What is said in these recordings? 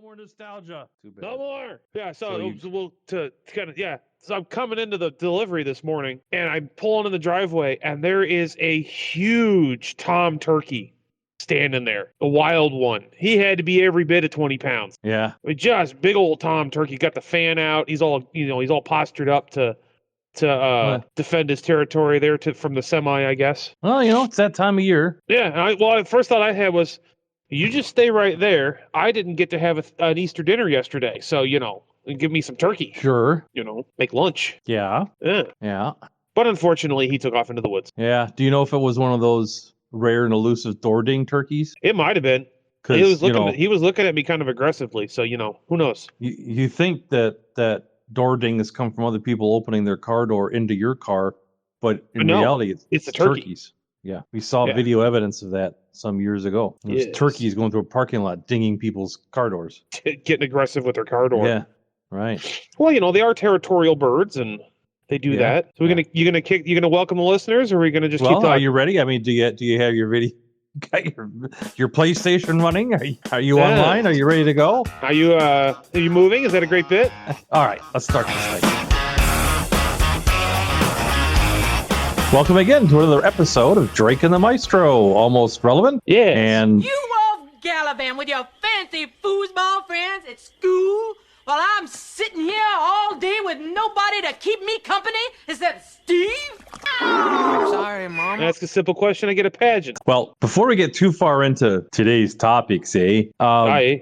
more nostalgia. Too bad. No more. Yeah, So So I'm coming into the delivery this morning, and I'm pulling in the driveway, and there is a huge tom turkey standing there, a wild one. He had to be every bit of 20 pounds. Yeah. I mean, just big old tom turkey. Got the fan out. He's all postured up to defend his territory there from the semi, I guess. Well, it's that time of year. Yeah. The first thought I had was, you just stay right there. I didn't get to have an Easter dinner yesterday, so give me some turkey. Sure. Make lunch. Yeah. Yeah. Yeah. But unfortunately, he took off into the woods. Yeah. Do you know if it was one of those rare and elusive Dording turkeys? It might have been. He was looking at me kind of aggressively, so who knows? You think that door ding has come from other people opening their car door into your car, but in reality, it's the turkeys. Yeah, we saw video evidence of that some years ago. It was turkeys going through a parking lot, dinging people's car doors, getting aggressive with their car door. Yeah, right. Well, they are territorial birds, and they do that. So you're gonna welcome the listeners, or are we gonna just keep talking? Are you ready? I mean, do you have your video? Got your PlayStation running? Are you online? Are you ready to go? Are you moving? Is that a great bit? All right, let's start this thing. Welcome again to another episode of Drake and the Maestro, Almost Relevant. Yeah. And you all gallivant with your fancy foosball friends at school while I'm sitting here all day with nobody to keep me company except Steve? I'm sorry, Mom. Ask a simple question, I get a pageant. Well, before we get too far into today's topics, because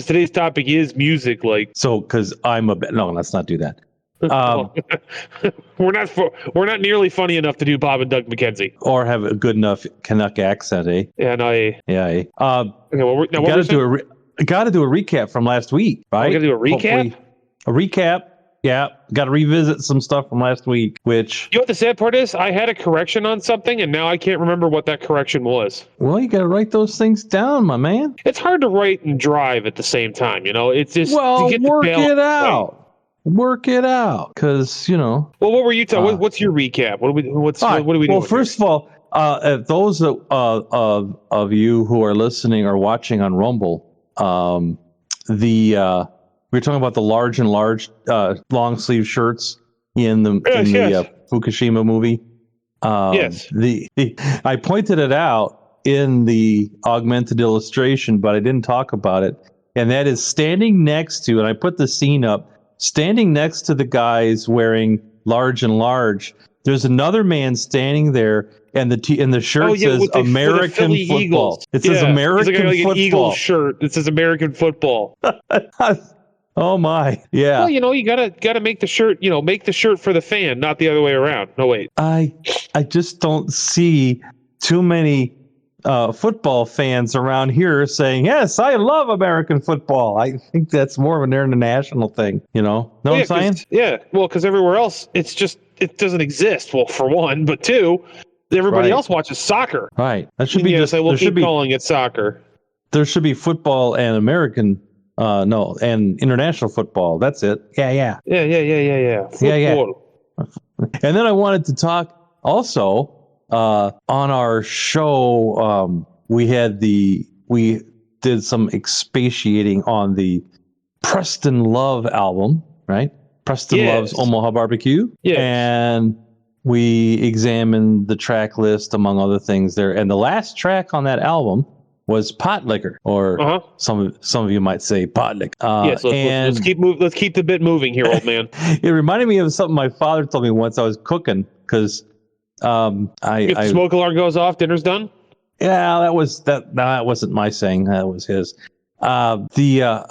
today's topic is music, because no, let's not do that. We're not nearly funny enough to do Bob and Doug McKenzie, or have a good enough Canuck accent, eh? Yeah, no. Yeah. Okay, got to do a recap from last week, right? We're gonna do a recap. A recap. Yeah, got to revisit some stuff from last week. Which you know what the sad part is? I had a correction on something, and now I can't remember what that correction was. Well, you got to write those things down, my man. It's hard to write and drive at the same time. It's just work it out. Work it out, because Well, what were you talking? What's your recap? What are we doing? Well, first of all, those of you who are listening or watching on Rumble, we were talking about the large long sleeve shirts in the Fukushima movie. Yes. I pointed it out in the augmented illustration, but I didn't talk about it. And that is standing next to, and I put the scene up, standing next to the guys wearing large and large. There's another man standing there, and the shirt says American football. Eagles. It says American football. An Eagles shirt. It says American football. Oh my, yeah. Well, you gotta make the shirt. Make the shirt for the fan, not the other way around. No, wait. I just don't see too many football fans around here saying, "Yes, I love American football." I think that's more of an international thing. Know what I'm saying? Yeah. Well, because everywhere else, it doesn't exist. Well, for one, but two, everybody else watches soccer. Right. That should be just. We'll keep calling it soccer. There should be football and American. And international football. That's it. Yeah. Football. Yeah. And then I wanted to talk also on our show. We did some expatiating on the Preston Love album, right? Preston Love's Omaha Barbecue. Yeah. And we examined the track list among other things there. And the last track on that album was Pot Liquor, or some of you might say Pot Liquor. Let's keep the bit moving here, old man. It reminded me of something my father told me once. I was cooking because if the smoke alarm goes off, dinner's done. Yeah, that wasn't my saying. That was his. I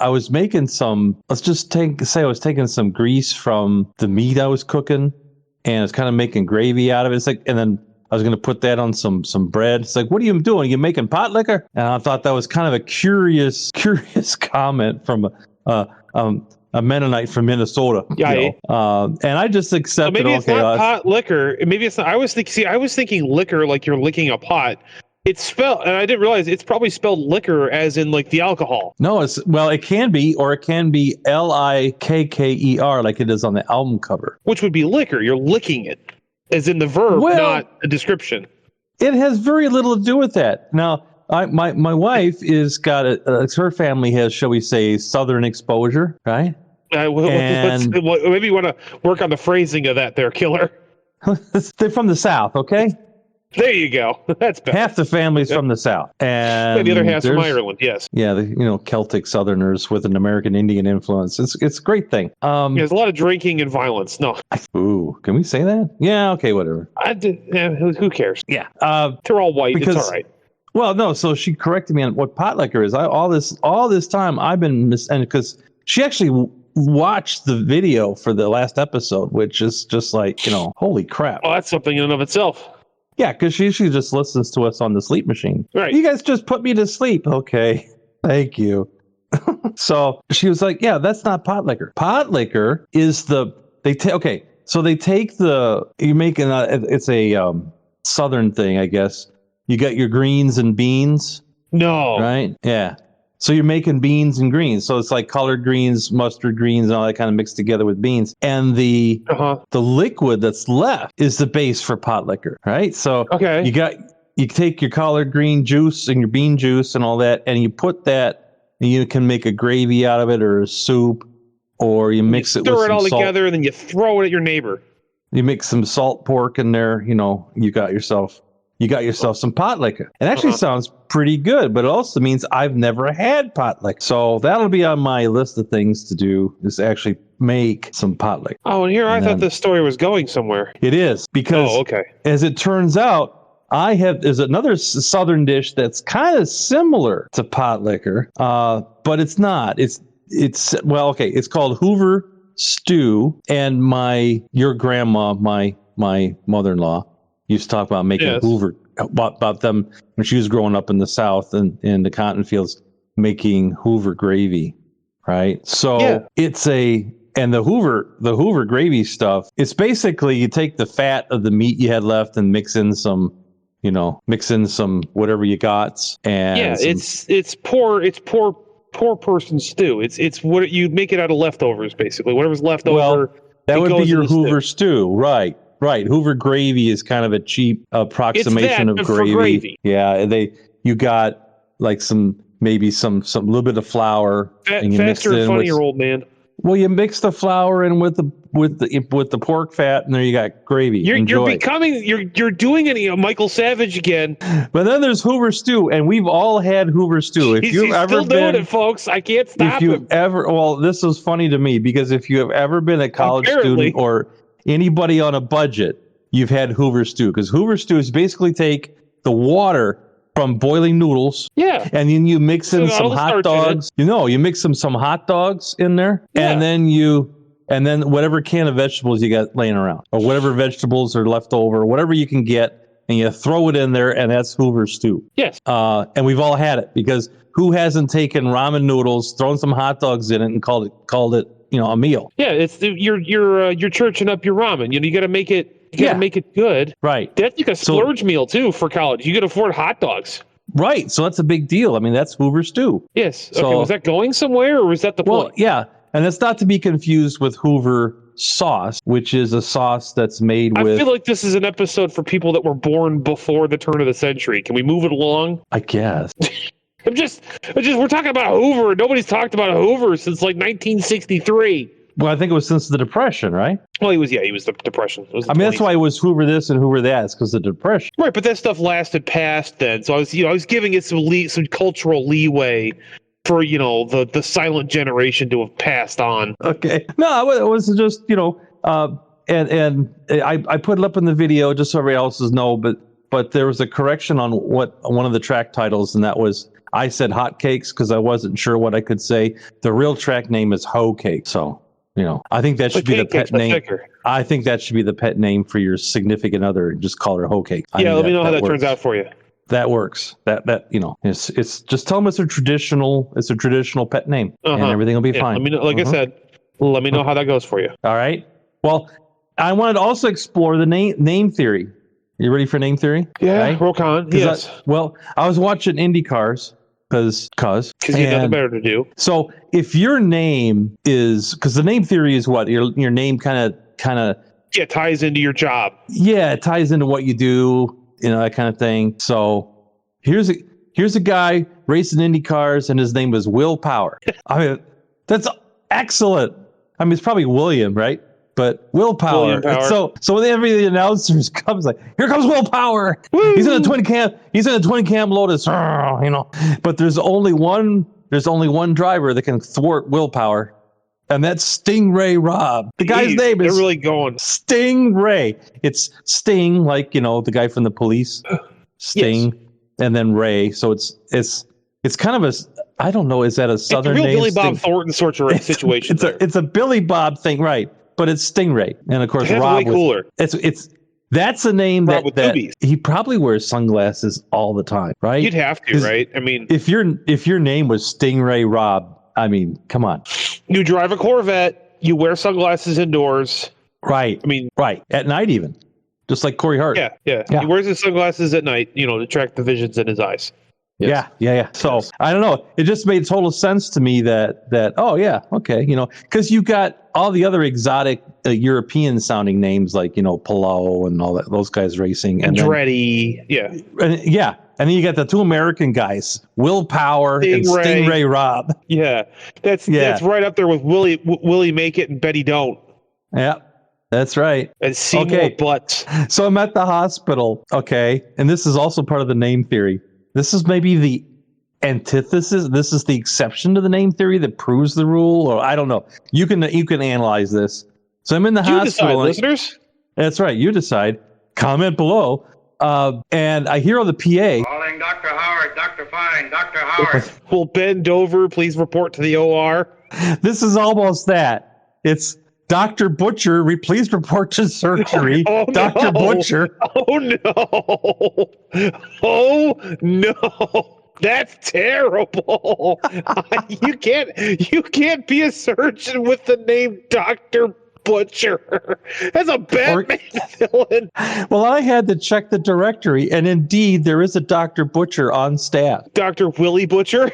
was making some. Let's just say I was taking some grease from the meat I was cooking, and I was kind of making gravy out of it. It's like, and then I was going to put that on some bread. It's like, what are you doing? Are you making pot liquor? And I thought that was kind of a curious comment from a Mennonite from Minnesota. Yeah. And I just accepted. So maybe it's not pot liquor. Maybe it's not. I was thinking liquor like you're licking a pot. It's spelled, and I didn't realize it's probably spelled liquor as in like the alcohol. No, it can be, or it can be Likker like it is on the album cover. Which would be liquor. You're licking it. As in the verb, not a description. It has very little to do with that. Now, my wife is got her family has, shall we say, Southern exposure, right? Maybe you want to work on the phrasing of that there, killer. They're from the South, okay? There you go. That's better. Half the family's from the South, and the other half's from Ireland. Yes. Yeah, the Celtic Southerners with an American Indian influence. It's a great thing. There's a lot of drinking and violence. No. Ooh, can we say that? Yeah. Okay. Whatever. Who cares? Yeah. They're all white. It's all right. Well, no. So she corrected me on what pot liquor is. All this time I've been because she actually watched the video for the last episode, which is just like, holy crap. Well, that's something in and of itself. Yeah, because she just listens to us on the sleep machine. Right. You guys just put me to sleep. Okay. Thank you. So she was like, yeah, that's not pot liquor. Pot liquor is it's a Southern thing, I guess. You got your greens and beans. No. Right? Yeah. So you're making beans and greens. So it's like collard greens, mustard greens, and all that kind of mixed together with beans. And the liquid that's left is the base for pot liquor, right? So you take your collard green juice and your bean juice and all that, and you put that, and you can make a gravy out of it or a soup, or you mix it with some stir it all salt together, and then you throw it at your neighbor. You mix some salt pork in there, you got yourself some pot liquor. It actually sounds pretty good, but it also means I've never had pot liquor. So that'll be on my list of things to do, is actually make some pot liquor. Oh, and I thought this story was going somewhere. It is, because as it turns out, there's another Southern dish that's kind of similar to pot liquor, but it's not. It's called Hoover stew, and your grandma, my mother-in-law, used to talk about making Hoover, about them when she was growing up in the South and in the cotton fields, making Hoover gravy, right? So and the Hoover gravy stuff, it's basically you take the fat of the meat you had left and mix in some whatever you got, and it's poor person stew. It's what you make it out of leftovers, basically. Whatever's left over. That would be your Hoover stew, right? Right. Hoover gravy is kind of a cheap approximation of gravy. Yeah, you got like some little bit of flour, and you mix it in with funnier old man. Well, you mix the flour in with the pork fat, and there you got gravy. You're doing it, Michael Savage again. But then there's Hoover stew, and we've all had Hoover stew. He's still doing it, folks. I can't stop him. This is funny to me, because if you have ever been a college student or anybody on a budget, you've had Hoover stew, because Hoover stew is basically take the water from boiling noodles, and then you mix in some hot dogs. You mix some hot dogs in there, and then whatever can of vegetables you got laying around, or whatever vegetables are left over, whatever you can get, and you throw it in there, and that's Hoover stew. Yes. And we've all had it, because who hasn't taken ramen noodles, thrown some hot dogs in it, and called it a meal? Yeah, you're churching up your ramen. You got to make it. You got to make it good. Right. That's like a splurge meal too for college. You can afford hot dogs. Right. So that's a big deal. I mean, that's Hoover stew. Yes. So, okay. Was that going somewhere, or was that the point? Well, yeah. And that's not to be confused with Hoover sauce, which is a sauce that's made with... I feel like this is an episode for people that were born before the turn of the century. Can we move it along? I guess. We're talking about Hoover. Nobody's talked about Hoover since like 1963. Well, I think it was since the Depression, right? Well, he was the Depression. That's why it was Hoover this and Hoover that. It's because of the Depression. Right, but that stuff lasted past then. So I was giving it some cultural leeway for, the silent generation to have passed on. Okay. No, it was just, and I put it up in the video just so everybody else know, but there was a correction on one of the track titles, and that was, I said hotcakes because I wasn't sure what I could say. The real track name is Hoe Cake. So, I think that should be the pet name. Thicker. I think that should be the pet name for your significant other. Just call her Hoe Cake. Let me know how that turns out for you. That works. It's just tell them it's a traditional pet name, and everything will be fine. Let me know, I said, let me know how that goes for you. All right. Well, I wanted to also explore the name theory. You ready for name theory? Yeah, right? Rock on. Yes. I was watching IndyCars because you had nothing better to do. So if your name is, because the name theory is what your name kind of ties into your job. Yeah, it ties into what you do, that kind of thing. So here's a guy racing Indy cars, and his name is Will Power. I mean, that's excellent. I mean, it's probably William, right? But Will Power. William Power. So when every the announcers comes, like, here comes Will Power. Woo! He's in a twin cam Lotus. You know, but there's only one driver that can thwart Will Power. And that's Stingray Rob. The guy's name is... They're really going. Stingray. It's Sting, like, you know, the guy from the Police. Sting. Yes. And then Ray. So it's kind of a... I don't know. Is that a Southern name? It's a real Billy Bob Thornton sort of situation. It's a Billy Bob thing, right? But it's Stingray. And, of course, that's Rob way cooler. That's a name Rob that he probably wears sunglasses all the time, right? You'd have to, right? I mean... If your name was Stingray Rob... I mean, come on. You drive a Corvette, you wear sunglasses indoors. Right. I mean, right. At night even. Just like Corey Hart. Yeah. He wears his sunglasses at night, you know, to track the visions in his eyes. Yes. Yeah. So, yes. I don't know. It just made total sense to me that oh, yeah, okay, you know, because you got all the other exotic European sounding names like, you know, Palou and all that, those guys racing. And Andretti. Yeah. And then you got the two American guys, Will Power and Stingray Rob. Yeah. That's right up there with Willie Make It and Betty Don't. Yeah. That's right. And Seymour Butts. So I'm at the hospital, okay, and this is also part of the name theory. This is maybe the antithesis. This is the exception to the name theory that proves the rule, or I don't know. You can analyze this. So I'm in the hospital. You decide, listeners. That's right. You decide. Comment below. And I hear on the PA. Calling Dr. Howard, Dr. Fine, Dr. Howard. We'll bend over. Please report to the OR. This is almost that. It's Dr. Butcher, please report to surgery. Dr. Butcher. Oh, no. Oh, no. That's terrible. You can't be a surgeon with the name Dr. Butcher. That's a Batman villain. Well, I had to check the directory, and indeed, there is a Dr. Butcher on staff. Dr. Willie Butcher?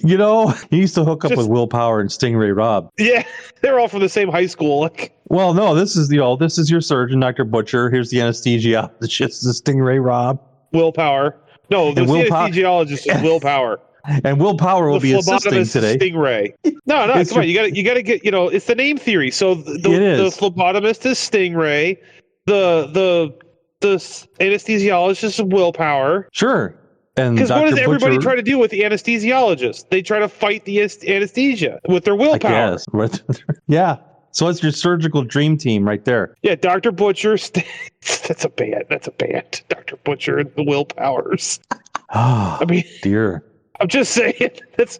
You know, he used to hook up with Will Power and Stingray Rob. Yeah, they're all from the same high school. Like, well, no, this is your surgeon, Dr. Butcher. Here's the anesthesiologist, the Stingray Rob. Will Power. No, the anesthesiologist is Will Power. And Will Power will be assisting today. Stingray. No, come on. You got to get, you know, it's the name theory. So the phlebotomist is Stingray. The anesthesiologist is Will Power. Sure. Because what does everybody try to do with the anesthesiologist? They try to fight the anesthesia with their willpower. Yes. Yeah. So it's your surgical dream team right there. Yeah, Dr. Butcher. That's a band. Dr. Butcher and the Willpowers. Oh, I mean, dear. I'm just saying that's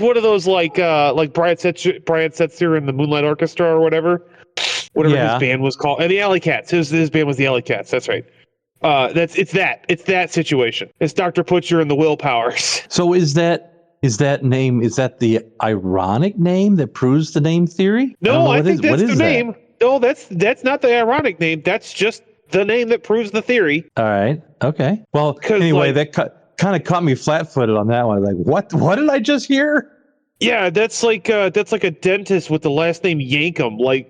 one of those like Brian Setzer in the Moonlight Orchestra or whatever his band was called, and the Alley Cats. His band was the Alley Cats. That's right. It's that situation. It's Dr. Butcher and the Willpowers. So is that the ironic name that proves the name theory? No, I think that's the name. No, that's not the ironic name. That's just the name that proves the theory. All right. Okay. Well, anyway, that kind of caught me flat-footed on that one. Like, what did I just hear? Yeah, that's like a dentist with the last name Yankum. Like,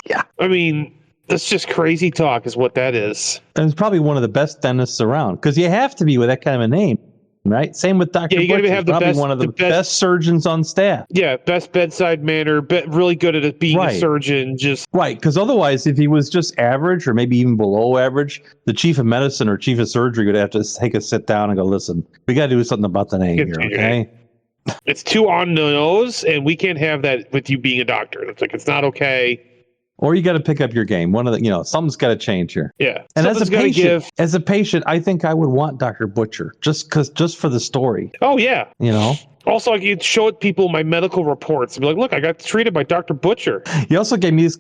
yeah. I mean, that's just crazy talk, is what that is. And it's probably one of the best dentists around, because you have to be with that kind of a name, right? Same with Dr. You got to have one of the best surgeons on staff. Yeah, best bedside manner, really good at being a surgeon. Just right, because otherwise, if he was just average or maybe even below average, the chief of medicine or chief of surgery would have to take a sit down and go, listen, we got to do something about the name here, okay? It's too on the nose, and we can't have that with you being a doctor. It's like, it's not okay. Or you got to pick up your game. Something's got to change here. Yeah. And as a patient, I think I would want Dr. Butcher just for the story. Oh yeah. You know. Also, I could show people my medical reports and be like, "Look, I got treated by Dr. Butcher." He also gave me this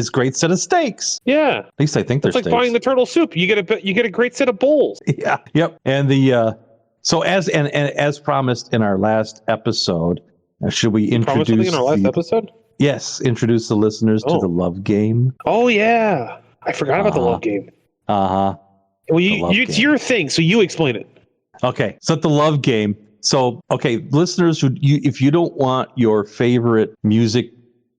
great set of steaks. Yeah. At least I think they're steaks. It's like buying the turtle soup. You get a great set of bowls. Yeah. Yep. And so as promised in our last episode, should we introduce something in our last episode? Yes, introduce the listeners to the love game. Oh yeah, I forgot about the love game. Well, it's your thing, so you explain it. Okay, so the love game. So, okay, listeners, if you don't want your favorite music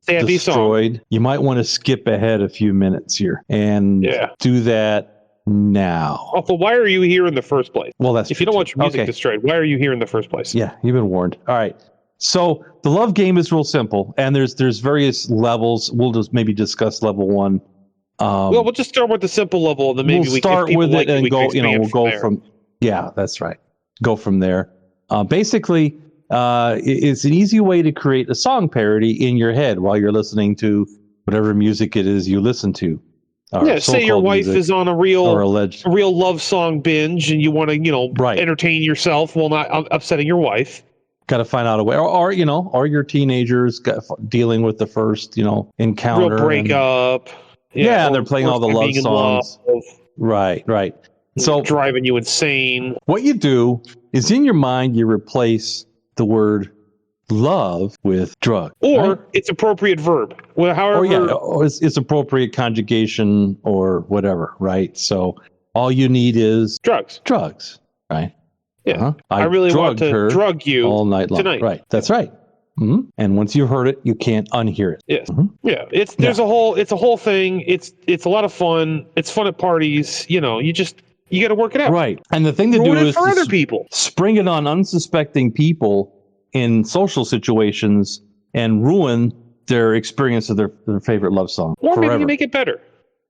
destroyed, you might want to skip ahead a few minutes here and do that now. Oh, but why are you here in the first place? Well, that's if you don't want your music okay. destroyed, why are you here in the first place? Yeah, you've been warned. All right. So the love game is real simple, and there's various levels. We'll just maybe discuss level 1. Well, we'll just start with the simple level, and then maybe we'll start with it and go. We'll go from. Yeah, that's right. Go from there. Basically, it's an easy way to create a song parody in your head while you're listening to whatever music it is you listen to. Yeah, say your wife is on a real love song binge, and you want to, entertain yourself while not upsetting your wife. Got to find out a way, or your teenagers dealing with the first, encounter, real breakup. And they're playing all the love songs. Right. So driving you insane. What you do is in your mind you replace the word love with drug, or its appropriate verb. Well, however, it's appropriate conjugation or whatever, right? So all you need is drugs, right? Yeah, I really want to drug you all night long tonight. Right, that's right. Mm-hmm. And once you've heard it, you can't unhear it. Yes, yeah. It's a whole thing. It's a lot of fun. It's fun at parties. You got to work it out, right? And the thing to do is for other people. Spring it on unsuspecting people in social situations and ruin their experience of their favorite love song. Or forever. Maybe you make it better.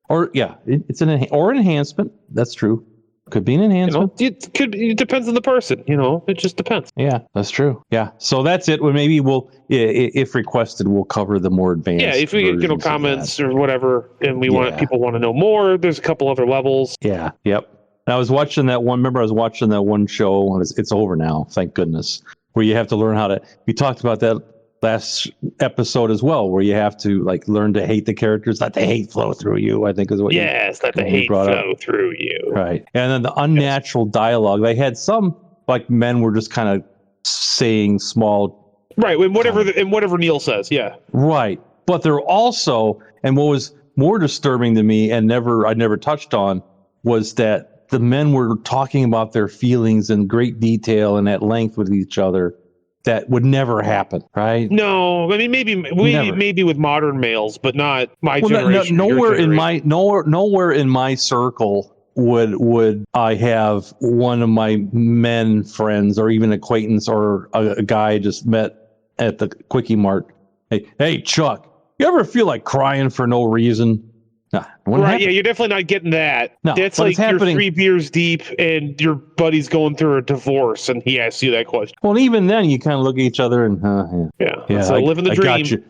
Or it's an enhancement. That's true. Could be an enhancement. It depends on the person. It just depends. Yeah, that's true. Yeah. So that's it. Well, maybe we'll, if requested, we'll cover the more advanced. Yeah, if we get comments or whatever, and people want to know more, there's a couple other levels. Yeah. Yep. And I was watching that one. Remember, I was watching that one show. It's over now. Thank goodness. Where you have to learn how to. We talked about that last episode as well, where you have to learn to hate the characters, let the hate flow through you. I think is what. Yes, let the hate flow through you. Right, and then the unnatural dialogue. They had some men were just kind of saying small. Right, and whatever Neil says. Yeah. Right, but they're also, and what was more disturbing to me, and I never touched on, was that the men were talking about their feelings in great detail and at length with each other. That would never happen, right? No, I mean maybe with modern males, but not my generation. Nowhere in my circle would I have one of my men friends or even acquaintance or a guy I just met at the Quickie Mart. Hey, Chuck, you ever feel like crying for no reason? Nah, right, yeah, you're definitely not getting that. No, that's like you're 3 beers deep and your buddy's going through a divorce and he asks you that question. Well, even then you kind of look at each other and yeah. So living the dream. I got you.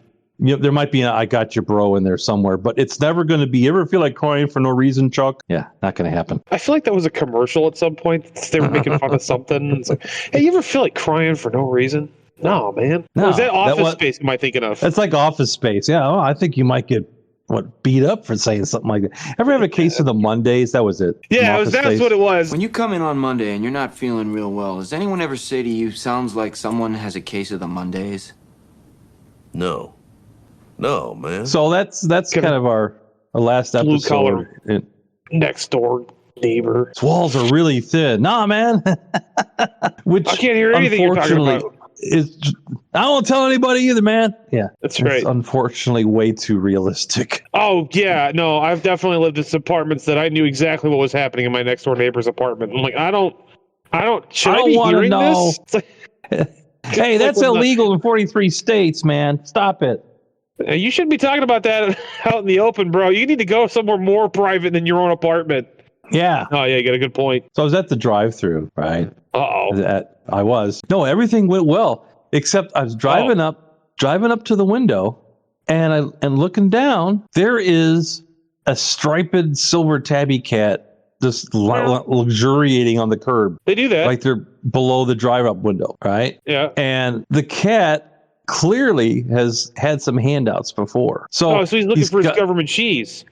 There might be an "I got you, bro" in there somewhere, but it's never going to be. You ever feel like crying for no reason, Chuck? Yeah, not going to happen. I feel like that was a commercial at some point. They were making fun of something. It's like, hey, you ever feel like crying for no reason? No, man. No, or is that Office Space? Am I thinking of? It's like Office Space. Yeah, well, I think you might get. Beat up for saying something like that. Ever have a case of the Mondays? That was it. Yeah, that's what it was. When you come in on Monday and you're not feeling real well, does anyone ever say to you, sounds like someone has a case of the Mondays? No, man. So that's kind of our last episode. Blue collar next door neighbor. His walls are really thin. Nah, man. Which I can't hear anything you're talking about. I won't tell anybody either, man. Yeah, that's right. It's unfortunately way too realistic. Oh yeah, no, I've definitely lived in apartments that I knew exactly what was happening in my next door neighbor's apartment. I'm like, I don't. Should I be hearing know. This? Hey, that's illegal in 43 states, man. Stop it. You shouldn't be talking about that out in the open, bro. You need to go somewhere more private than your own apartment. Yeah. Oh yeah, you got a good point. So I was at the drive-thru, right? Uh-oh. I was. No, everything went well, except I was driving up to the window, and looking down, there is a striped silver tabby cat just luxuriating on the curb. They do that. Like they're below the drive-up window, right? Yeah. And the cat clearly has had some handouts before. So he's looking for his government cheese.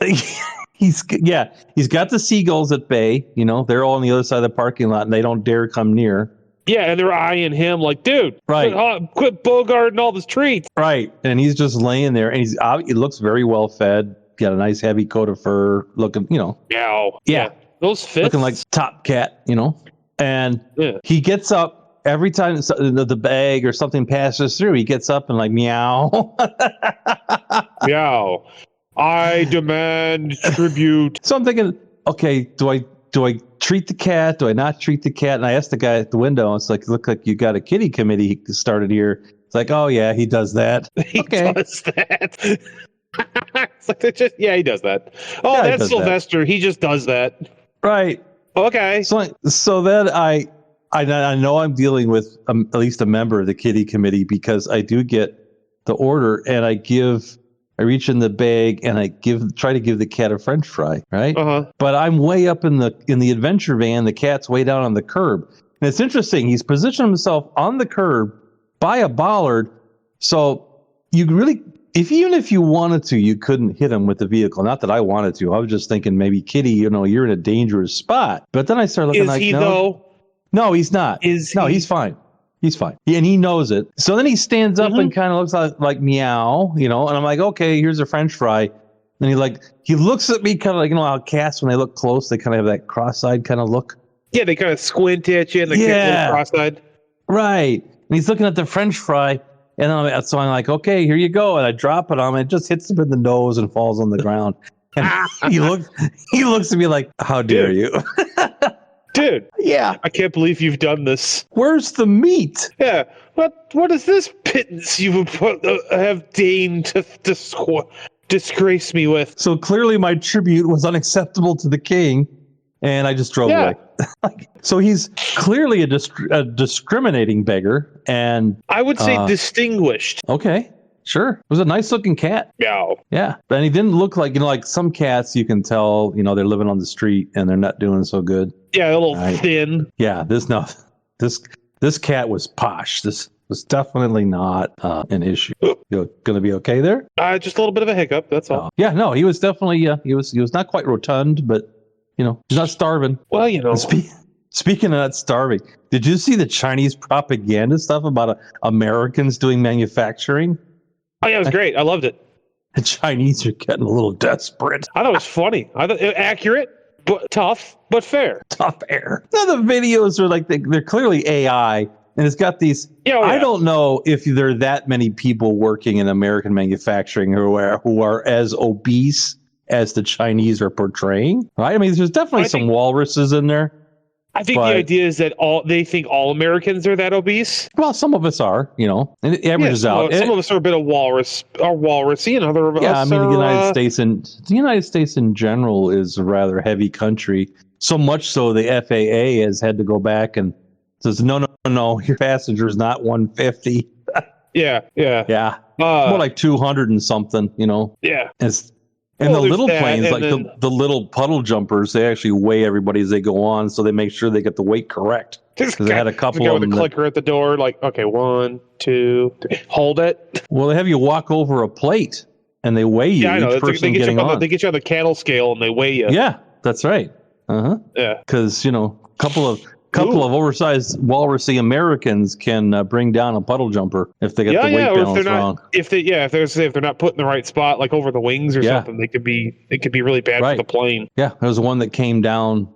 He's got the seagulls at bay. They're all on the other side of the parking lot, and they don't dare come near. Yeah, and they're eyeing him like, dude, right? Quit bogarting all the treats. Right, and he's just laying there, and he looks very well fed. Got a nice heavy coat of fur, looking, Yeah, those fits. Looking like top cat, And he gets up every time the bag or something passes through. He gets up and like meow. Meow. I demand tribute. So I'm thinking, okay, do I treat the cat? Do I not treat the cat? And I asked the guy at the window, it's like, look like you got a kitty committee started here. It's like, oh yeah, he does that. He Okay. does that. It's like he does that. Oh, Yeah, he that's does Sylvester. That. He just does that. Right. Okay. So then I know I'm dealing with at least a member of the kitty committee because I do get the order and I reach in the bag and I try to give the cat a French fry, right? But I'm way up in the adventure van. The cat's way down on the curb, and it's interesting. He's positioned himself on the curb by a bollard, so you really, even if you wanted to, you couldn't hit him with the vehicle. Not that I wanted to. I was just thinking maybe, Kitty, you're in a dangerous spot. But then I started looking like, no, though? No, he's not. He's fine. He's fine. And he knows it. So then he stands up and kind of looks like meow, and I'm like, okay, here's a French fry. And he looks at me kind of like, how cats, when they look close, they kind of have that cross-eyed kind of look. Yeah, they kind of squint at you and they get cross-eyed. Right. And he's looking at the French fry. And so I'm like, okay, here you go. And I drop it on him. And it just hits him in the nose and falls on the ground. And he looks at me like, how dare you? Dude. Yeah. I can't believe you've done this. Where's the meat? Yeah. What is this pittance you have deigned to disgrace me with? So clearly my tribute was unacceptable to the king. And I just drove away. So he's clearly a discriminating beggar, and I would say distinguished. Okay, sure. It was a nice looking cat. Yeah, but he didn't look like some cats. You can tell, they're living on the street and they're not doing so good. Yeah, a little thin. Yeah, this cat was posh. This was definitely not an issue. You're gonna be okay there? Just a little bit of a hiccup. That's all. Yeah, no, he was definitely. He was not quite rotund, but. He's not starving. Well, Speaking of not starving, did you see the Chinese propaganda stuff about Americans doing manufacturing? Oh, yeah, it was great. I loved it. The Chinese are getting a little desperate. I thought it was funny. I thought it accurate, but tough, but fair. Tough air. Now the videos are like, they're clearly AI, and it's got these. I don't know if there are that many people working in American manufacturing who are as obese as the Chinese are portraying, right? I mean, there's definitely some walruses in there. I think the idea is that they think all Americans are that obese. Well, some of us are, and it averages out. Some of us are a bit of walrusy, and other of us I mean, the United States in general is a rather heavy country. So much so the FAA has had to go back and says, no, your passenger's not 150. Yeah. More like 200 and something, Yeah. And the little planes, the little puddle jumpers, they actually weigh everybody as they go on, so they make sure they get the weight correct. Because they had a couple of them. With a clicker at the door, like, okay, 1, 2, 3, hold it. Well, they have you walk over a plate, and they weigh you. Yeah, I know. Each person getting on. They get you on the cattle scale, and they weigh you. Yeah, that's right. Yeah. Because a couple of oversized walrusy Americans can bring down a puddle jumper if they get the weight balance wrong. If they're not put in the right spot, like over the wings or something, it could be really bad for the plane. Yeah, there was one that came down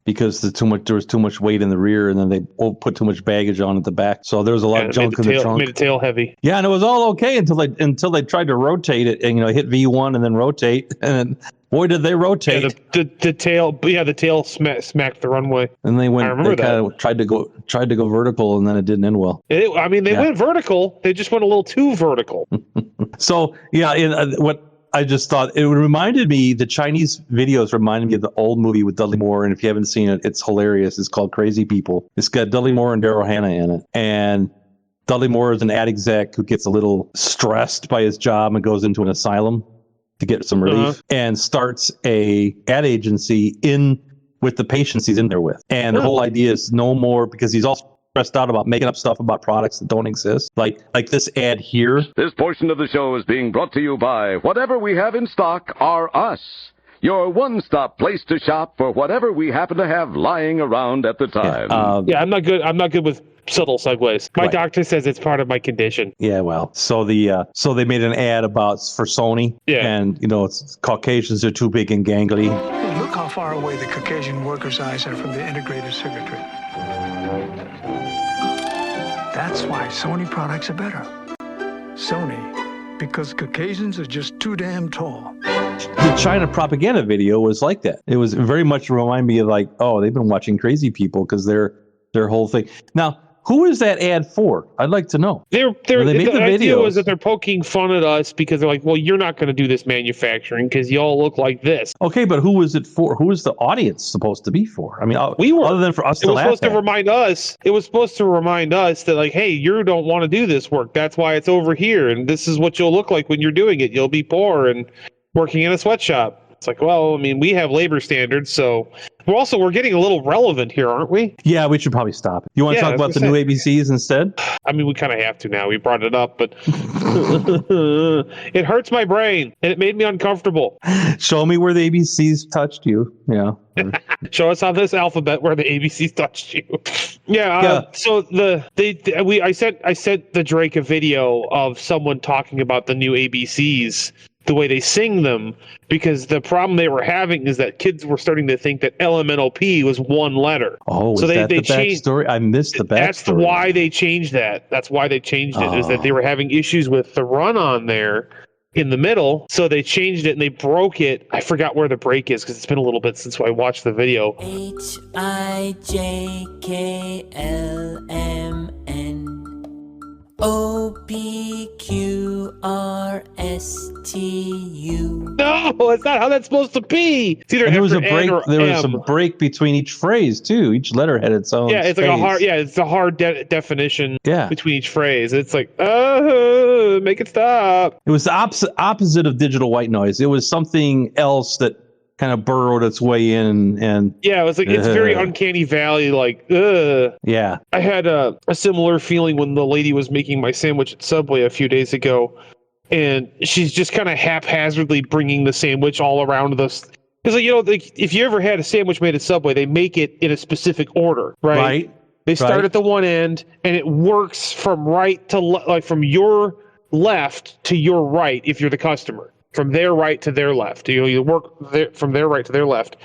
because there was too much weight in the rear, and then they put too much baggage on at the back. So there was a lot of junk in the trunk. Made the tail heavy. Yeah, and it was all okay until they tried to rotate it and hit V1 and then rotate, and then boy did they rotate. Yeah, the tail smacked the runway. And they kind of tried to go vertical, and then it didn't end well. They went vertical. They just went a little too vertical. So what I just thought, it reminded me, the Chinese videos reminded me of the old movie with Dudley Moore, and if you haven't seen it, it's hilarious. It's called Crazy People. It's got Dudley Moore and Daryl Hannah in it, and Dudley Moore is an ad exec who gets a little stressed by his job and goes into an asylum to get some relief and starts a ad agency with the patients he's in there with. And the whole idea is no more, because he's also stressed out about making up stuff about products that don't exist. Like this ad here. This portion of the show is being brought to you by Whatever We Have in Stock Are Us, your one-stop place to shop for whatever we happen to have lying around at the time. I'm not good with subtle segues. My doctor says it's part of my condition. Yeah, well, so they made an ad for Sony. Yeah. And it's Caucasians are too big and gangly. Hey, look how far away the Caucasian workers' eyes are from the integrated circuitry. That's why Sony products are better. Sony, because Caucasians are just too damn tall. the China propaganda video was like that. It was very much remind me of like, oh, they've been watching crazy people because their whole thing. Now, who is that ad for? I'd like to know. They made the idea videos. was that they're poking fun at us because they're like, well, you're not going to do this manufacturing because you all look like this. Okay, but who is it for? Who is the audience supposed to be for? I mean, other than for us to laugh It was supposed to remind us that, like, hey, you don't want to do this work. That's why it's over here, and this is what you'll look like when you're doing it. You'll be poor and working in a sweatshop. It's like, well, I mean, we have labor standards, so we're getting a little relevant here, aren't we? Yeah, we should probably stop. You want to talk about the new ABCs instead? I mean, we kind of have to now. We brought it up, but it hurts my brain, and it made me uncomfortable. Show me where the ABCs touched you. Yeah. Show us on this alphabet where the ABCs touched you. So I sent the Drake a video of someone talking about the new ABCs, the way they sing them, because the problem they were having is that kids were starting to think that LMNOP was one letter. Oh, so they changed the backstory? I missed the backstory. That's why they changed that. That's why they changed it, is that they were having issues with the run on there in the middle, so they changed it and they broke it. I forgot where the break is because it's been a little bit since I watched the video. HIJKLMNOPQRSTU. No, that's not how that's supposed to be. It's either and there was a break. There was some break between each phrase too. Each letter had its own. Yeah, it's space. like a hard. Yeah, it's a hard definition. Yeah. Between each phrase, it's like, make it stop. It was the opposite of digital white noise. It was something else that kind of burrowed its way in, and yeah, it was like it's very uncanny valley, like yeah. I had a similar feeling when the lady was making my sandwich at Subway a few days ago, and she's just kind of haphazardly bringing the sandwich all around this, because if you ever had a sandwich made at Subway, they make it in a specific order, right? They start at the one end, and it works from right to like from your left to your right if you're the customer. From their right to their left. You work from their right to their left.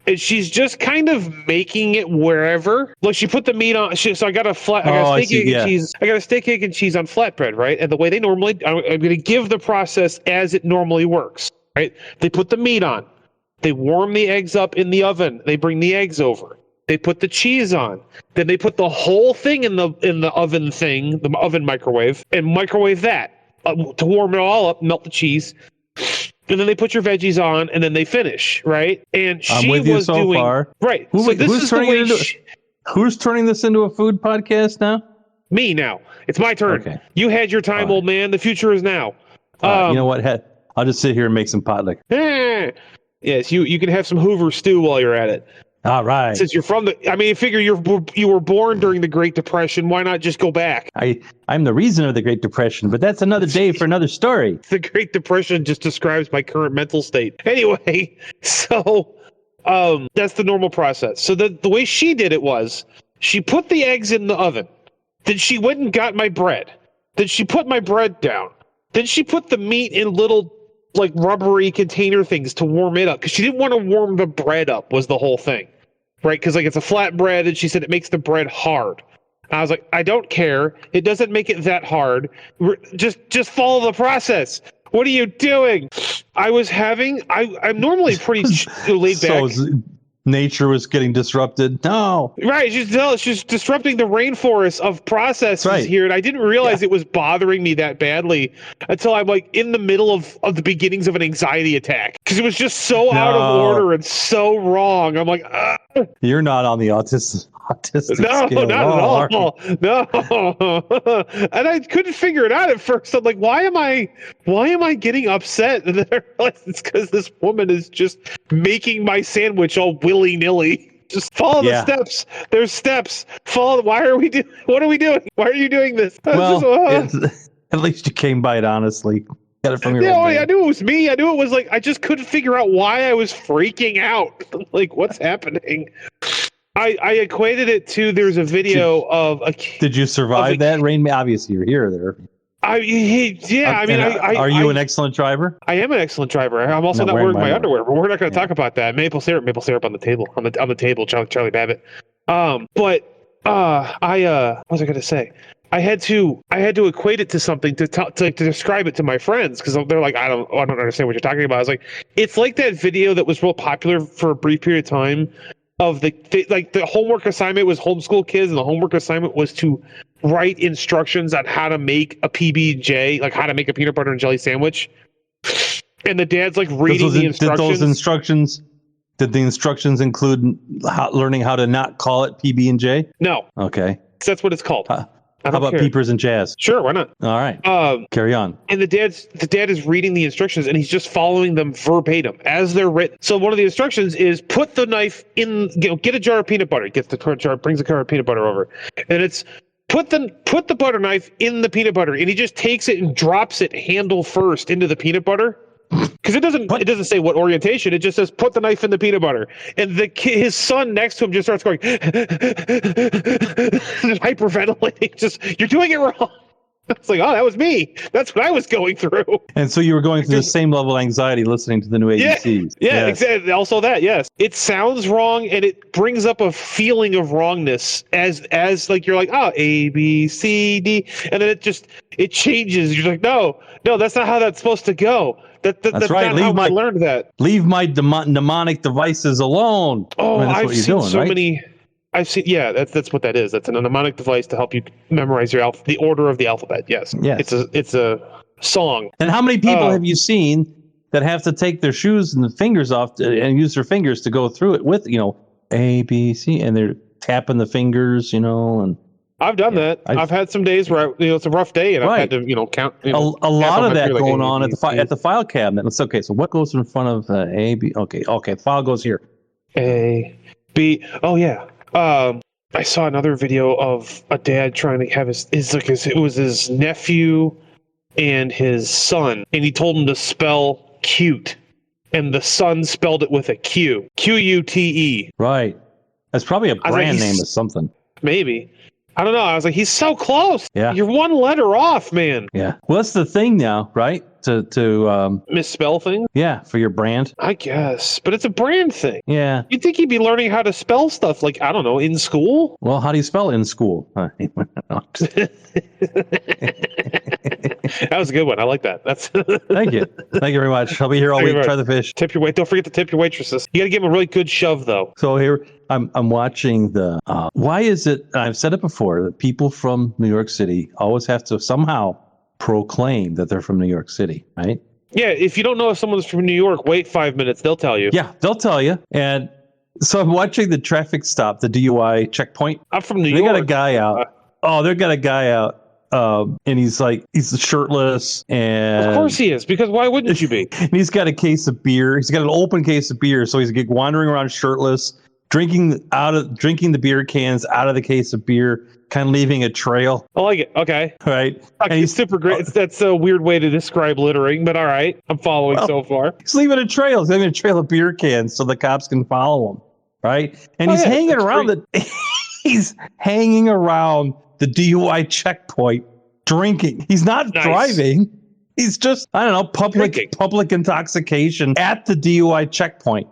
And she's just kind of making it wherever. Like she put the meat on. So I got a steak egg and cheese. I got a steak, egg, and cheese on flatbread, right? And the way they normally, I'm going to give the process as it normally works, right? They put the meat on. They warm the eggs up in the oven. They bring the eggs over. They put the cheese on. Then they put the whole thing in the oven thing, the oven microwave, and microwave that to warm it all up. Melt the cheese. And then they put your veggies on, and then they finish, right? And I'm with you so far. Right. Who's turning this into a food podcast now? Me now. It's my turn. Okay. You had your time, old man. The future is now. You know what? I'll just sit here and make some pot liquor. Yes, you can have some Hoover stew while you're at it. All right. Since you're from I figure you were born during the Great Depression. Why not just go back? I'm the reason of the Great Depression, but that's another day for another story. The Great Depression just describes my current mental state. Anyway, so that's the normal process. So the way she did it was she put the eggs in the oven. Then she went and got my bread. Then she put my bread down. Then she put the meat in little like rubbery container things to warm it up because she didn't want to warm the bread up was the whole thing, right? Because like it's a flat bread, and she said it makes the bread hard. I was like, I don't care. It doesn't make it that hard. Just follow the process. What are you doing? I'm normally pretty laid back. So nature was getting disrupted. No. Right. She's disrupting the rainforest of processes here. And I didn't realize it was bothering me that badly until I'm like in the middle of the beginnings of an anxiety attack. Because it was just so out of order and so wrong. I'm like, You're not on the autistic no, scale. not at all. No. And I couldn't figure it out at first. I'm like, why am I getting upset? And then I realized it's because this woman is just making my sandwich all willy-nilly. Just follow the steps. There's steps. Follow. What are we doing? Why are you doing this? At least you came by it honestly. Got it from your I knew it was me. I knew it was like I just couldn't figure out why I was freaking out. Like, what's happening? I equated it to there's a video of a. Did you survive that, Rain? Obviously, you're here or there. Are you an excellent driver? I am an excellent driver. I'm also not wearing my underwear, but we're not going to talk about that. Maple syrup on the table, on the table, Charlie Babbitt. What was I going to say? I had to equate it to something to describe it to my friends because they're like, I don't understand what you're talking about. I was like, it's like that video that was real popular for a brief period of time of the homework assignment was homeschool kids, and the homework assignment was to write instructions on how to make a PB&J, like how to make a peanut butter and jelly sandwich. And the dad's like reading the instructions. Did the instructions include learning how to not call it PB&J? No. Okay. That's what it's called. How about Peepers and Jazz? Sure, why not? All right. Carry on. And the dad is reading the instructions, and he's just following them verbatim as they're written. So one of the instructions is put the knife in, get a jar of peanut butter. He gets the jar, brings a jar of peanut butter over, and it's put the butter knife in the peanut butter, and he just takes it and drops it handle first into the peanut butter. Because it doesn't say what orientation. It just says put the knife in the peanut butter, and his son next to him just starts going hyperventilating. Just, you're doing it wrong. It's like, oh, that was me. That's what I was going through. And so you were going through the same level of anxiety listening to the new ABCs. Yeah, exactly. Also that, yes. It sounds wrong, and it brings up a feeling of wrongness as like you're like, oh, A, B, C, D, and then it changes. You're like, no, that's not how that's supposed to go. That's right. I learned that. Leave my mnemonic devices alone. Oh, I've seen so many. Yeah, that's what that is. That's a mnemonic device to help you memorize the order of the alphabet. Yes. It's a song. And how many people have you seen that have to take their shoes and the fingers off and use their fingers to go through it with, A, B, C, and they're tapping the fingers, and. I've done that. I've had some days where it's a rough day, and I've had to count. A lot of that going on at the file cabinet. It's okay. So what goes in front of A, B? Okay. The file goes here. A, B. Oh yeah. I saw another video of a dad trying to have his nephew and his son, and he told him to spell cute, and the son spelled it with a Q, Q-U-T-E. Right. That's probably a brand name or something. Maybe. I don't know. I was like, he's so close. Yeah. You're one letter off, man. Yeah. Well, that's the thing now, right? To misspell things? Yeah, for your brand. I guess. But it's a brand thing. Yeah. You'd think he'd be learning how to spell stuff, like, I don't know, in school? Well, how do you spell in school? That was a good one. I like that. Thank you. Thank you very much. I'll be here all week. Try the fish. Tip your Don't forget to tip your waitresses. You got to give them a really good shove, though. So here I'm watching the. Why is it? I've said it before that people from New York City always have to somehow proclaim that they're from New York City, right? Yeah. If you don't know if someone's from New York, wait 5 minutes. They'll tell you. Yeah, they'll tell you. And so I'm watching the traffic stop, the DUI checkpoint. I'm from New York. They got a guy out. They got a guy out. And he's shirtless, and of course he is, because why wouldn't you be? And he's got a case of beer. He's got an open case of beer, so he's wandering around shirtless, drinking the beer cans out of the case of beer, kind of leaving a trail. I like it. Okay. Right. And he's super great. That's a weird way to describe littering, but all right. I'm following so far. He's leaving a trail. He's leaving a trail of beer cans so the cops can follow him. Right. And he's hanging around he's hanging around the DUI checkpoint drinking. He's not driving. He's just, I don't know, public intoxication at the DUI checkpoint.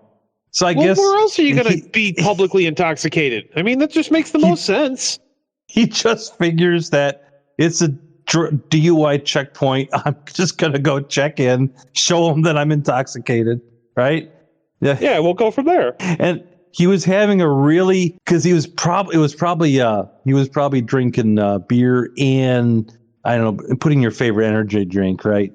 So I guess where else are you going to be publicly intoxicated? I mean, that just makes the most sense. He just figures that it's a DUI checkpoint. I'm just going to go check in, show him that I'm intoxicated, right? Yeah, we'll go from there. And he was having because he was probably drinking beer and, I don't know, putting your favorite energy drink, right?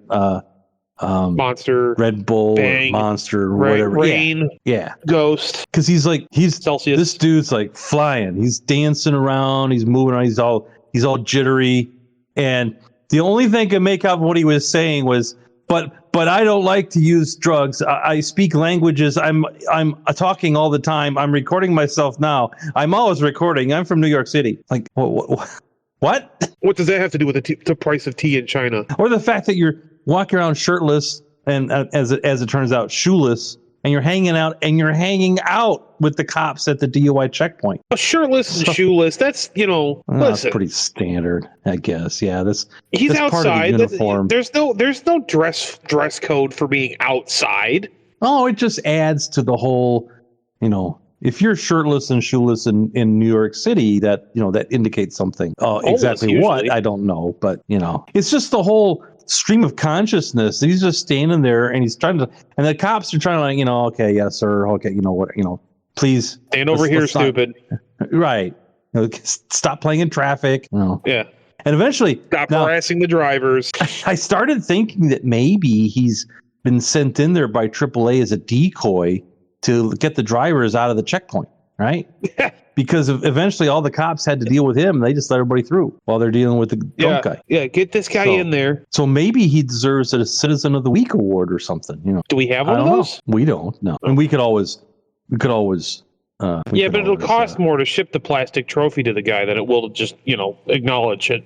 Monster, Red Bull, Bang, Monster, whatever. Rain, yeah, Ghost. Because he's Celsius. This dude's like flying. He's dancing around. He's moving around. He's all jittery. And the only thing I could make out of what he was saying was, but I don't like to use drugs. I speak languages. I'm talking all the time. I'm recording myself now. I'm always recording. I'm from New York City. Like what? What does that have to do with the price of tea in China? Or the fact that you're walking around shirtless and, as it turns out, shoeless, and you're hanging out with the cops at the DUI checkpoint. Shirtless and shoeless. That's listen. That's pretty standard, I guess. Yeah, he's that's outside. Part of the uniform. There's no dress code for being outside. Oh, it just adds to the whole, If you're shirtless and shoeless in New York City, that that indicates something. Oh, exactly usually. what I don't know, but it's just the whole stream of consciousness. He's just standing there and he's trying to, and the cops are trying to, okay, yes, sir, okay, please stand over here, stupid. Right. Stop playing in traffic. Yeah. And eventually, stop harassing the drivers. I started thinking that maybe he's been sent in there by AAA as a decoy to get the drivers out of the checkpoint, right? Because eventually all the cops had to deal with him. They just let everybody through while they're dealing with the drunk guy. Yeah, get this guy in there. So maybe he deserves a Citizen of the Week award or something. Do we have one of those? We don't. No, and we could always. But it'll cost more to ship the plastic trophy to the guy than it will to just acknowledge it.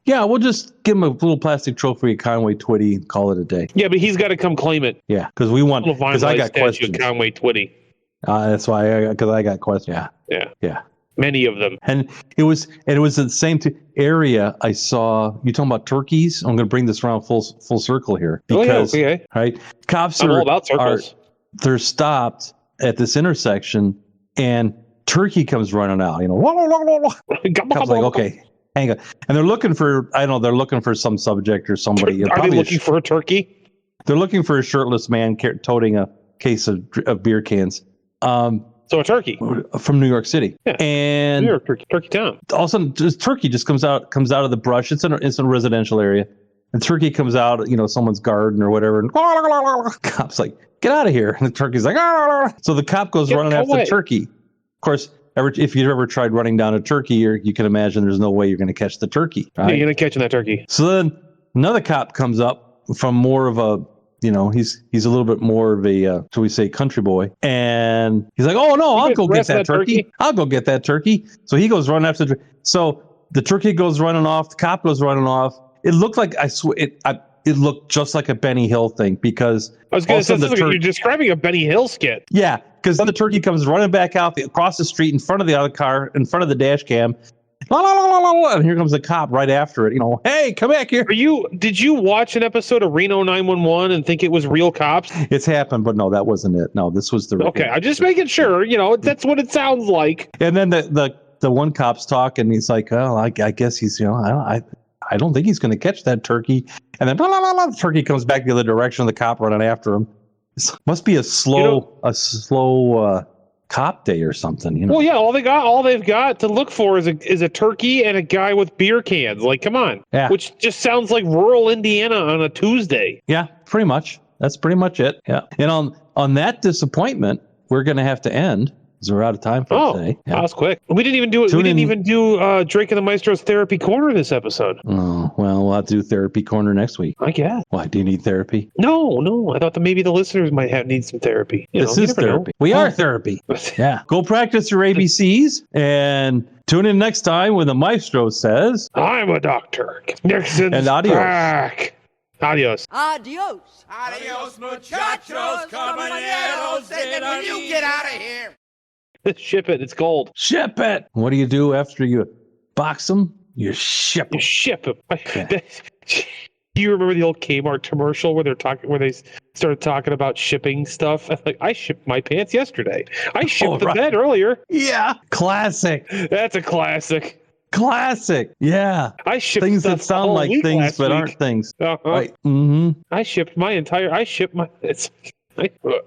Yeah, we'll just give him a little plastic trophy at Conway Twitty and call it a day. Yeah, but he's got to come claim it. Yeah, because I got questions. Conway Twitty. That's why, because I got questions. Yeah. Many of them. And it was the same area I saw. You talking about turkeys? I'm going to bring this around full circle here. Because, okay. Right, cops I'm all about circles. They're stopped at this intersection, and turkey comes running out. Cops like, okay. Hang on. And they're looking for, they're looking for some subject or somebody. Are they looking for a turkey? They're looking for a shirtless man toting a case of beer cans. So a turkey. From New York City. Yeah. And New York, turkey town. All of a sudden, turkey just comes out of the brush. It's in a residential area. And turkey comes out, someone's garden or whatever. And cop's like, get out of here. And the turkey's like, so the cop goes running after the turkey. Of course, if you've ever tried running down a turkey, you can imagine there's no way you're going to catch the turkey. Right? Yeah, you're going to catch that turkey. So then another cop comes up from more of a, he's a little bit more of a, shall we say, country boy. And he's like, oh, no, I'll go get that turkey. I'll go get that turkey. So he goes running after the turkey. So the turkey goes running off. The cop goes running off. It looked like, I swear, it looked just like a Benny Hill thing because I was going to say you're describing a Benny Hill skit. Yeah, because then the turkey comes running back out across the street in front of the other car, in front of the dash cam. And here comes the cop right after it. Hey, come back here. Did you watch an episode of Reno 911 and think it was real cops? It's happened, but no, that wasn't it. No, this was the. Okay, I'm just making sure. That's what it sounds like. And then the one cop's talking. He's like, oh, I guess he's I don't think he's going to catch that turkey. And then the turkey comes back the other direction. The cop running after him. It must be a slow cop day or something. Well, yeah, all they've got to look for is a turkey and a guy with beer cans. Like, come on. Yeah. Which just sounds like rural Indiana on a Tuesday. Yeah, pretty much. That's pretty much it. Yeah. And on that disappointment, we're going to have to end. Because we're out of time for today. Yeah. That was quick. We didn't even do it. We didn't even do Drake and the Maestro's Therapy Corner this episode. Oh, well, we'll have to do Therapy Corner next week. I guess. Why? Do you need therapy? No. I thought that maybe the listeners might need some therapy. This is therapy. We are therapy. Yeah. Go practice your ABCs and tune in next time when the Maestro says, I'm a doctor. Nixon's and adios. Back. Adios. Adios. Adios, muchachos, compañeros, when you get out of here. Ship it. It's gold. Ship it. What do you do after you box them? You ship them. You ship them. Yeah. Do you remember the old Kmart commercial where they started talking about shipping stuff? Like, I shipped my pants yesterday. I shipped the bed earlier. Yeah. Classic. That's a classic. Classic. Yeah. I shipped things that sound like things but aren't things. Right. Mm-hmm. I shipped my.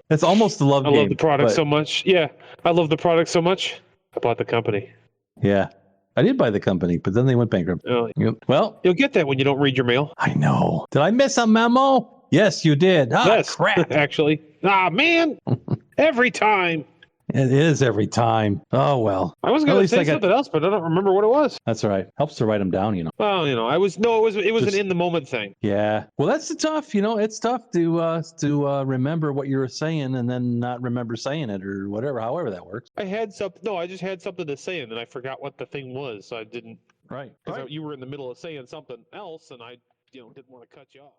It's almost a love game. I love the product so much. Yeah. I love the product so much. I bought the company. Yeah. I did buy the company, but then they went bankrupt. Oh, well, you'll get that when you don't read your mail. I know. Did I miss a memo? Yes, you did. Yes, crap. Actually. Man. Every time. It is every time. Oh, well. I was going to say something else, but I don't remember what it was. That's all right. Helps to write them down, Well, it was an in the moment thing. Yeah. Well, that's tough. It's tough to remember what you were saying and then not remember saying it or whatever, however that works. I just had something to say and then I forgot what the thing was. So I didn't. Right. Because you were in the middle of saying something else and I, didn't want to cut you off.